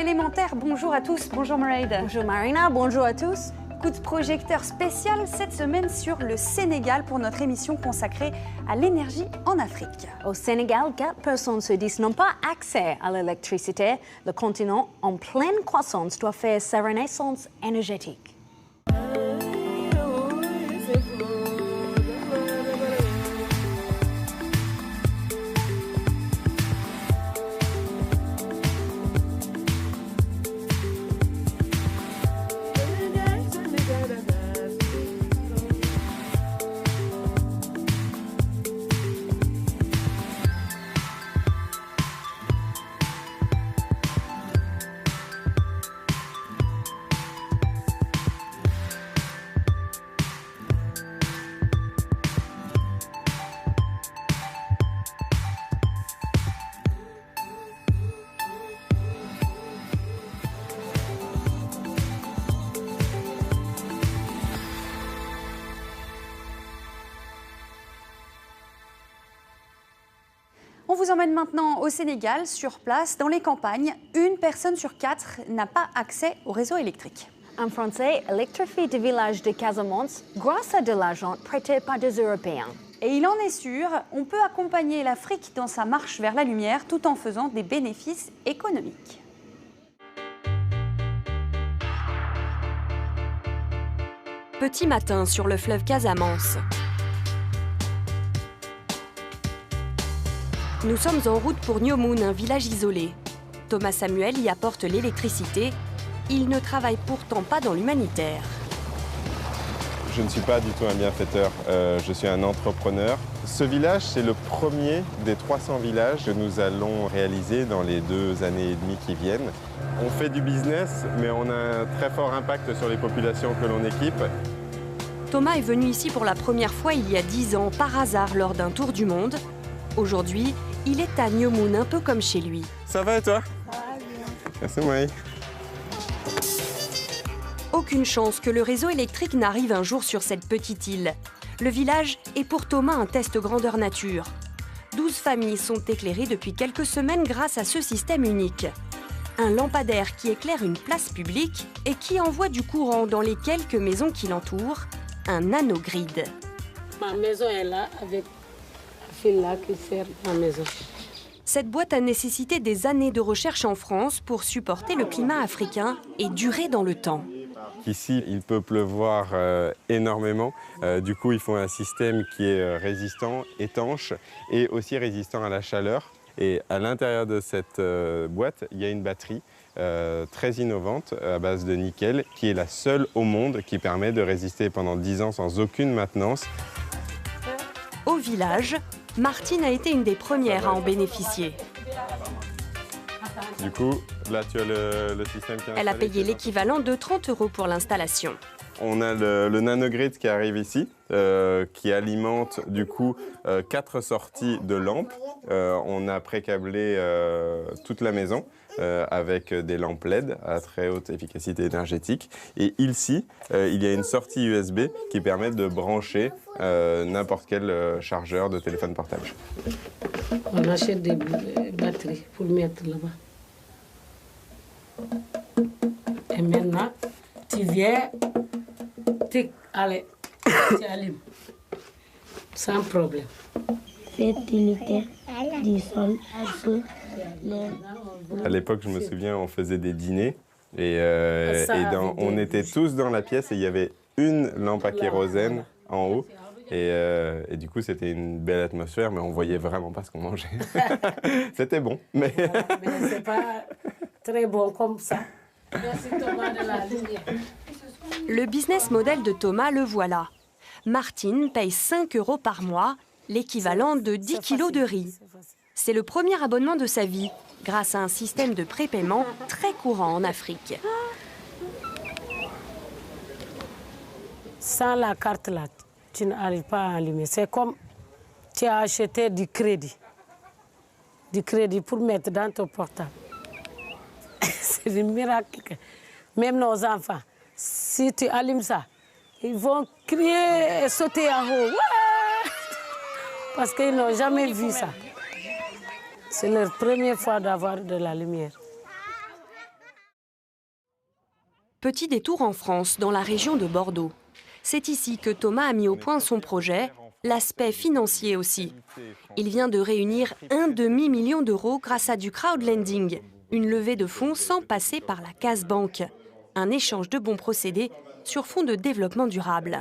élémentaire, bonjour à tous, bonjour Mairead. Bonjour Marina, bonjour à tous. Coup de projecteur spécial cette semaine sur le Sénégal pour notre émission consacrée à l'énergie en Afrique. Au Sénégal, 4 personnes sur 10 n'ont pas accès à l'électricité. Le continent, en pleine croissance, doit faire sa renaissance énergétique. On vous emmène maintenant au Sénégal, sur place, dans les campagnes. Une personne sur 4 n'a pas accès au réseau électrique. Un Français électrifie des villages de Casamance grâce à de l'argent prêté par des Européens. Et il en est sûr, on peut accompagner l'Afrique dans sa marche vers la lumière tout en faisant des bénéfices économiques. Petit matin sur le fleuve Casamance. Nous sommes en route pour Nyomoun, un village isolé. Thomas Samuel y apporte l'électricité. Il ne travaille pourtant pas dans l'humanitaire. Je ne suis pas du tout un bienfaiteur, je suis un entrepreneur. Ce village, c'est le premier des 300 villages que nous allons réaliser dans les 2 années et demie qui viennent. On fait du business, mais on a un très fort impact sur les populations que l'on équipe. Thomas est venu ici pour la première fois il y a 10 ans, par hasard, lors d'un tour du monde. Aujourd'hui, il est à Nyomoun, un peu comme chez lui. Ça va et toi? Merci Maï. Aucune chance que le réseau électrique n'arrive un jour sur cette petite île. Le village est pour Thomas un test grandeur nature. 12 familles sont éclairées depuis quelques semaines grâce à ce système unique. Un lampadaire qui éclaire une place publique et qui envoie du courant dans les quelques maisons qui l'entourent, un nanogrid. Ma maison est là avec un fil là qui sert ma maison. Cette boîte a nécessité des années de recherche en France pour supporter le climat africain et durer dans le temps. Ici, il peut pleuvoir énormément. Du coup, il faut un système qui est résistant, étanche et aussi résistant à la chaleur. Et à l'intérieur de cette boîte, il y a une batterie très innovante à base de nickel qui est la seule au monde qui permet de résister pendant 10 ans sans aucune maintenance. Au village, Martine a été une des premières à en bénéficier. Du coup, là, tu as le système qui est installé. Elle a payé l'équivalent de 30 € pour l'installation. On a le nanogrid qui arrive ici, qui alimente du coup 4 sorties de lampes. On a pré-câblé toute la maison avec des lampes LED à très haute efficacité énergétique. Et ici, il y a une sortie USB qui permet de brancher n'importe quel chargeur de téléphone portable. On achète des batteries pour mettre là-bas. Et maintenant, tu viens, allez, tu allumes. Sans problème. Fertilité du sol, À l'époque, je me souviens, on faisait des dîners et on était tous dans la pièce et il y avait une lampe à kérosène en haut. Et du coup, c'était une belle atmosphère, mais on voyait vraiment pas ce qu'on mangeait. C'était bon, mais... Mais c'est pas très bon comme ça. Merci Thomas de la lumière. Le business model de Thomas, le voilà. Martine paye 5 € par mois, l'équivalent de 10 kilos de riz. C'est le premier abonnement de sa vie, grâce à un système de prépaiement très courant en Afrique. Sans la carte là, tu n'arrives pas à allumer. C'est comme tu as acheté du crédit pour mettre dans ton portable. C'est un miracle. Même nos enfants, si tu allumes ça, ils vont crier et sauter en haut. Ouais! Parce qu'ils n'ont jamais vu ça. C'est leur première fois d'avoir de la lumière. Petit détour en France, dans la région de Bordeaux. C'est ici que Thomas a mis au point son projet, l'aspect financier aussi. Il vient de réunir 1,5 million d'euros grâce à du crowdlending, une levée de fonds sans passer par la case banque. Un échange de bons procédés sur fond de développement durable.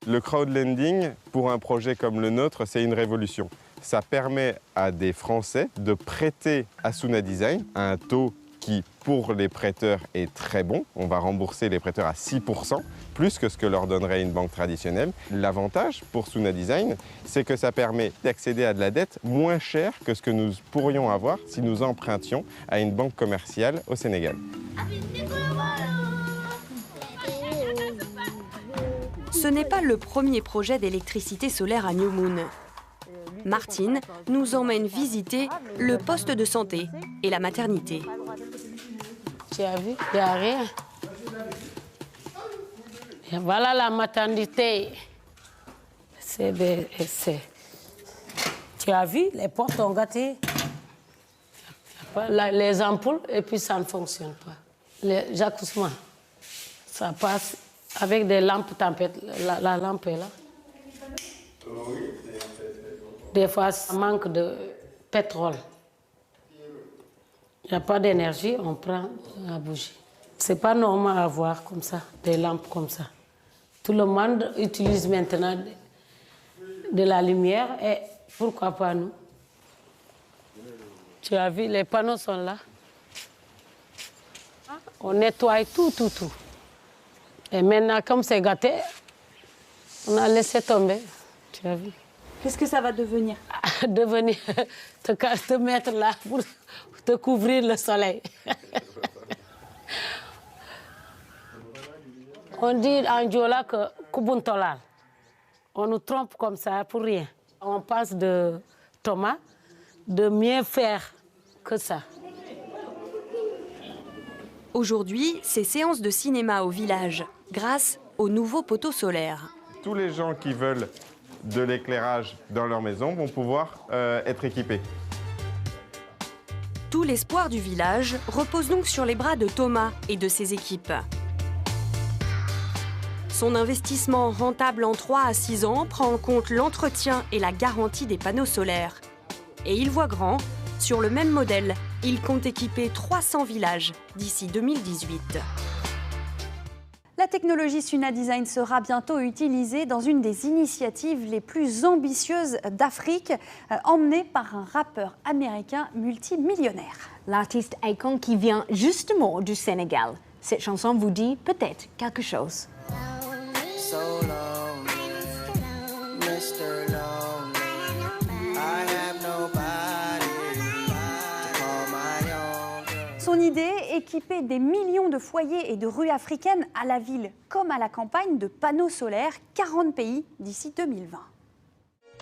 Le crowdlending, pour un projet comme le nôtre, c'est une révolution. Ça permet à des Français de prêter à Suna Design à un taux qui, pour les prêteurs, est très bon. On va rembourser les prêteurs à 6%, plus que ce que leur donnerait une banque traditionnelle. L'avantage pour Suna Design, c'est que ça permet d'accéder à de la dette moins chère que ce que nous pourrions avoir si nous empruntions à une banque commerciale au Sénégal. Ce n'est pas le premier projet d'électricité solaire à New Moon. Martine nous emmène visiter le poste de santé et la maternité. Tu as vu, il n'y a rien. Et voilà la maternité. Tu as vu, les portes ont gâté. Les ampoules, et puis ça ne fonctionne pas. Les accoussements, ça passe avec des lampes tempêtes. La lampe est là. Des fois, ça manque de pétrole. Il n'y a pas d'énergie, on prend la bougie. Ce n'est pas normal à voir comme ça, des lampes comme ça. Tout le monde utilise maintenant de la lumière et pourquoi pas nous? Tu as vu, les panneaux sont là. On nettoie tout. Et maintenant, comme c'est gâté, on a laissé tomber. Tu as vu? Qu'est-ce que ça va devenir? Devenir, te mettre là pour te couvrir le soleil. On dit en Diola que Kubuntolal. On nous trompe comme ça pour rien. On passe de Thomas de mieux faire que ça. Aujourd'hui, c'est séance de cinéma au village, grâce aux nouveaux poteaux solaires. Tous les gens qui veulent de l'éclairage dans leur maison vont pouvoir être équipés. Tout l'espoir du village repose donc sur les bras de Thomas et de ses équipes. Son investissement rentable en 3 à 6 ans prend en compte l'entretien et la garantie des panneaux solaires. Et il voit grand, sur le même modèle, il compte équiper 300 villages d'ici 2018. La technologie Suna Design sera bientôt utilisée dans une des initiatives les plus ambitieuses d'Afrique, emmenée par un rappeur américain multimillionnaire. L'artiste Akon qui vient justement du Sénégal. Cette chanson vous dit peut-être quelque chose. Son idée, équiper des millions de foyers et de rues africaines à la ville comme à la campagne de panneaux solaires, 40 pays d'ici 2020.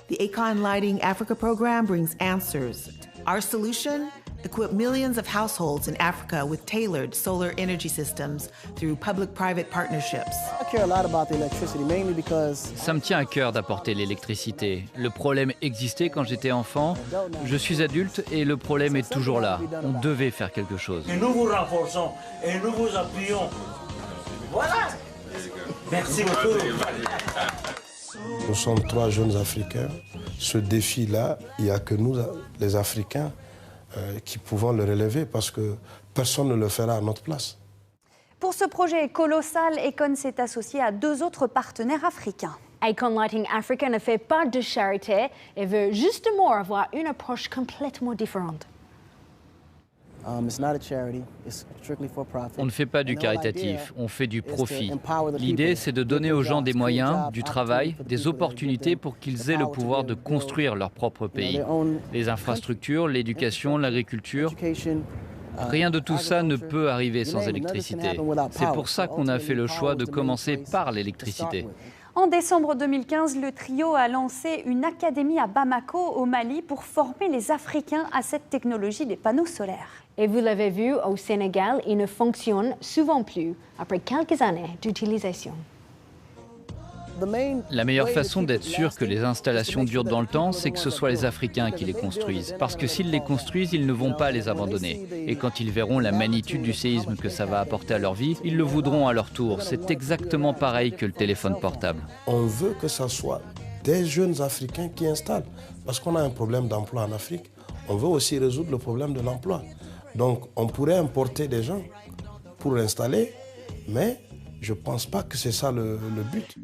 The Akon Lighting Africa program brings answers. Our solution? Equip millions of households in Africa with tailored solar energy systems through public-private partnerships. I care a lot about the electricity, mainly because ça me tient à cœur d'apporter l'électricité. Le problème existait quand j'étais enfant. Je suis adulte et le problème est toujours là. On devait faire quelque chose. Et nous vous renforçons et nous vous appuyons. Voilà. Merci beaucoup. Nous sommes 3 jeunes Africains. Ce défi-là, il n'y a que nous, les Africains, qui pouvons le relever parce que personne ne le fera à notre place. Pour ce projet colossal, Akon s'est associé à 2 autres partenaires africains. Akon Lighting Africa ne fait pas de charité et veut justement avoir une approche complètement différente. it's not a charity, it's strictly for profit. On ne fait pas du caritatif, on fait du profit. L'idée, c'est de donner aux gens des moyens, du travail, des opportunités pour qu'ils aient le pouvoir de construire leur propre pays. Les infrastructures, l'éducation, l'agriculture, rien de tout ça ne peut arriver sans électricité. C'est pour ça qu'on a fait le choix de commencer par l'électricité. En décembre 2015, le trio a lancé une académie à Bamako, au Mali, pour former les Africains à cette technologie des panneaux solaires. Et vous l'avez vu, au Sénégal, il ne fonctionne souvent plus après quelques années d'utilisation. La meilleure façon d'être sûr que les installations durent dans le temps, c'est que ce soit les Africains qui les construisent. Parce que s'ils les construisent, ils ne vont pas les abandonner. Et quand ils verront la magnitude du séisme que ça va apporter à leur vie, ils le voudront à leur tour. C'est exactement pareil que le téléphone portable. On veut que ce soit des jeunes Africains qui installent. Parce qu'on a un problème d'emploi en Afrique. On veut aussi résoudre le problème de l'emploi. Donc on pourrait importer des gens pour installer, mais je ne pense pas que c'est ça le but.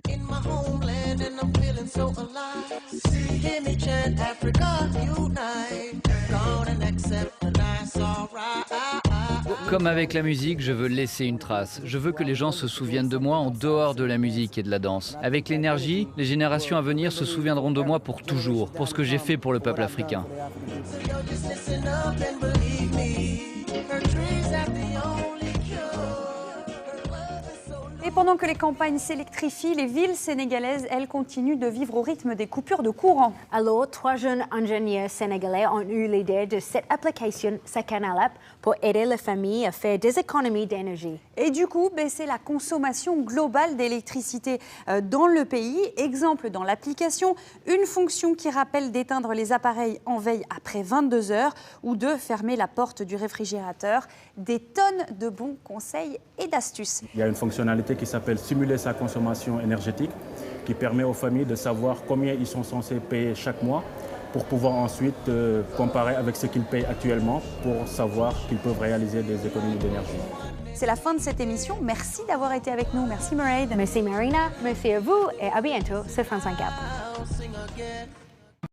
Comme avec la musique, je veux laisser une trace. Je veux que les gens se souviennent de moi en dehors de la musique et de la danse. Avec l'énergie, les générations à venir se souviendront de moi pour toujours, pour ce que j'ai fait pour le peuple africain. Et pendant que les campagnes s'électrifient, les villes sénégalaises, elles, continuent de vivre au rythme des coupures de courant. Alors, 3 jeunes ingénieurs sénégalais ont eu l'idée de cette application Sakana App pour aider les familles à faire des économies d'énergie. Et du coup, baisser la consommation globale d'électricité dans le pays. Exemple dans l'application, une fonction qui rappelle d'éteindre les appareils en veille après 22 heures ou de fermer la porte du réfrigérateur. Des tonnes de bons conseils et d'astuces. Il y a une fonctionnalité qui s'appelle simuler sa consommation énergétique, qui permet aux familles de savoir combien ils sont censés payer chaque mois pour pouvoir ensuite comparer avec ce qu'ils payent actuellement pour savoir qu'ils peuvent réaliser des économies d'énergie. C'est la fin de cette émission. Merci d'avoir été avec nous. Merci Mairead. Merci Marina. Merci à vous et à bientôt sur France 24.